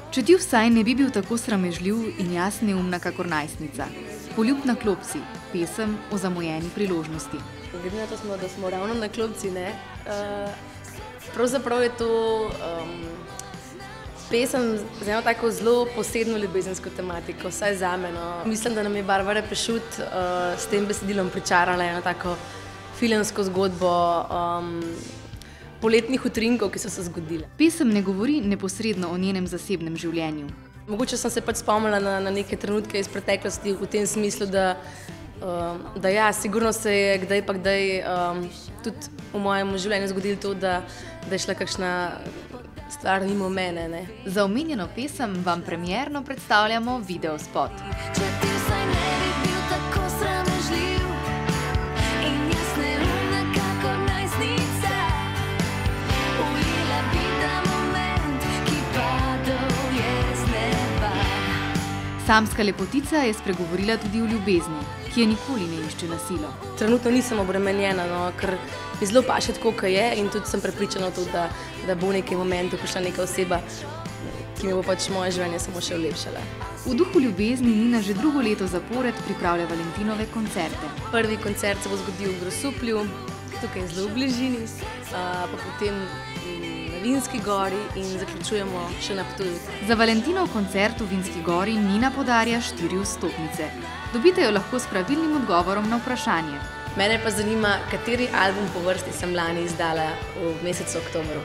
Če ti vsaj ne bi bil tako sramežljiv in jaz neumna kakor najstnica. Poljub na klopci, pesem o zamujeni priložnosti. Glede na to, da smo ravno na klopci, ne? Pravzaprav je to pesem z eno tako zelo posebno ljubezensko tematiko, vsaj zame. No. Mislim, da nam je Barbara Pešut s tem besedilom pričarala eno tako filmsko zgodbo poletnih utrinkov, ki so se zgodile. Pesem ne govori neposredno o njenem zasebnem življenju. Mogoče sem se pač spomnila na neke trenutke iz preteklosti v tem smislu, da ja, sigurno se je kdaj pa kdaj tudi v mojem življenju zgodilo to, da je šla kakšna stvar mimo mene. Ne. Za omenjeno pesem vam premierno predstavljamo videospot. Samska lepotica je spregovorila tudi o ljubezni, ki je nikoli ne išče na silo. Trenutno nisem obremenjena, no, ker mi zelo paše tako, kot je, in tudi sem prepričana tudi, da bo v nekem momentu prišla neka oseba, ki mi bo pač moje življenje samo še olepšala. V duhu ljubezni Nina že drugo leto zapored pripravlja Valentinove koncerte. Prvi koncert se bo zgodil v Grosuplju, tukaj zelo v bližini, pa potem na Vinski gori in zaključujemo še na Ptuju. Za Valentinov koncert v Vinski gori Nina podarja 4 vstopnice. Dobite jo lahko s pravilnim odgovorom na vprašanje. Mene pa zanima, kateri album po vrsti sem lani izdala v mesecu oktobru.